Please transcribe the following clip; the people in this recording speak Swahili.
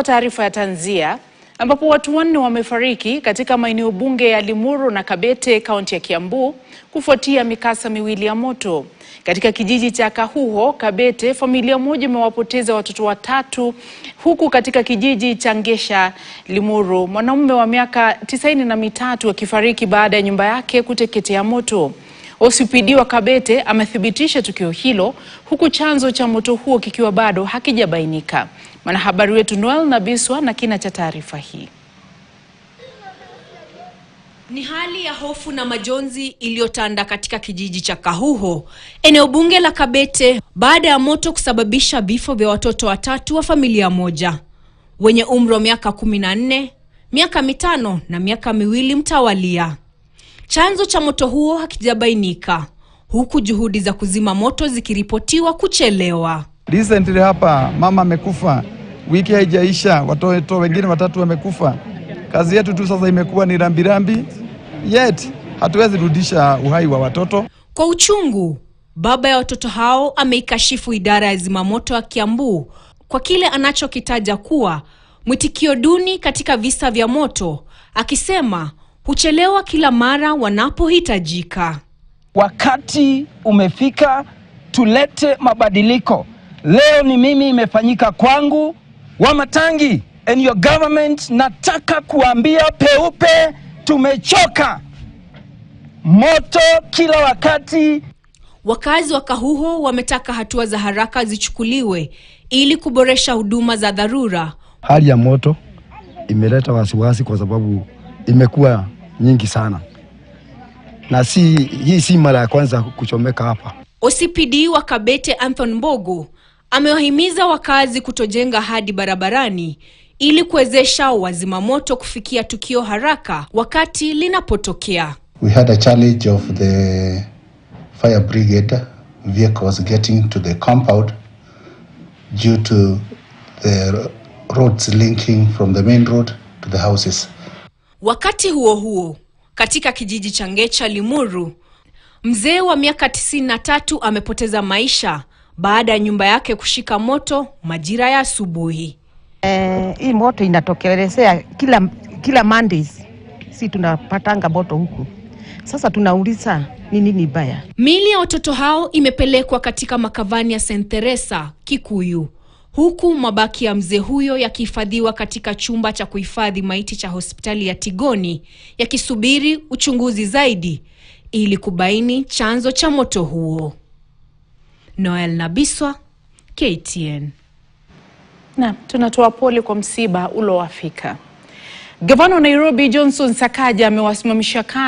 Taarifa ya tanzia ambapo watu 4 wamefariki katika maeneo bunge ya Limuru na Kabete, kaunti ya Kiambu kufuatia mikasa miwili ya moto. Katika kijiji cha Kahuho, Kabete, familia moja imewapoteza watoto 3, huku katika kijiji cha Ngesha, Limuru, mwanamume wa miaka 93 akifariki baada ya nyumba yake kuteketea moto. OCPD wa Kabete amethibitisha tukio hilo, huku chanzo cha moto huo kikiwa bado hakijabainika. Mwanahabari wetu Noel Nabiswa na kina cha taarifa hii. Ni hali ya hofu na majonzi iliyotanda katika kijiji cha Kahuho, eneo bunge la Kabete, baada ya moto kusababisha vifo vya watoto 3 wa familia moja wenye umri wa miaka 14, miaka 5 na miaka 2 mtawalia. Chanzo cha moto huo hakijabainika, huku juhudi za kuzima moto zikiripotiwa kuchelewa. Recently hapa mama amekufa, wiki haijaisha, watoto wengine 3 wamekufa. Kazi yetu tu sasa imekuwa ni rambirambi, yet hatuwezi rudisha uhai wa watoto. Kwa uchungu, baba ya watoto hao ameikashifu idara ya zimamoto ya Kiambu kwa kile anachokitaja kuwa mwitikio duni katika visa vya moto, akisema huchelewa kila mara wanapohitajika. Wakati umefika tulete mabadiliko. Leo ni mimi imefanyika kwangu, Wamatangi and your government, nataka kuambia peupe, tumechoka moto kila wakati. Wakazi wa Kahuho wametaka hatua za haraka zichukuliwe ili kuboresha huduma za dharura. Hali ya moto imeleta wasiwasi kwa sababu imekuwa nyingi sana, na hii si mara ya kwanza kuchomeka hapa. OCPD wa Kabete Anthony Mbogo amewahimiza wakazi kutojenga hadi barabarani ili kuwezesha wazima moto kufikia tukio haraka wakati linapotokea. We had a challenge of the fire brigade vehicles getting to the compound due to the roads linking from the main road to the houses. Wakati huo huo, katika kijiji cha Ngecha, Limuru, mzee wa miaka 93 amepoteza maisha baada ya nyumba yake kushika moto majira ya asubuhi. Hii moto inatokelezea kila Mondays. Si tunapatanga moto huku. Sasa tunauliza nini baya. Miili ya watoto hao imepelekwa katika makavani ya St. Teresa, Kikuyu, huku mabaki ya mzee huyo yakihifadhiwa katika chumba cha kuhifadhi maiti cha hospitali ya Tigoni, yakisubiri uchunguzi zaidi ili kubaini chanzo cha moto huo. Noel Nabiswa, KTN. Na tunatoa pole kwa msiba ulowafika. Gavana wa Nairobi Johnson Sakaja amewasimamisha kazi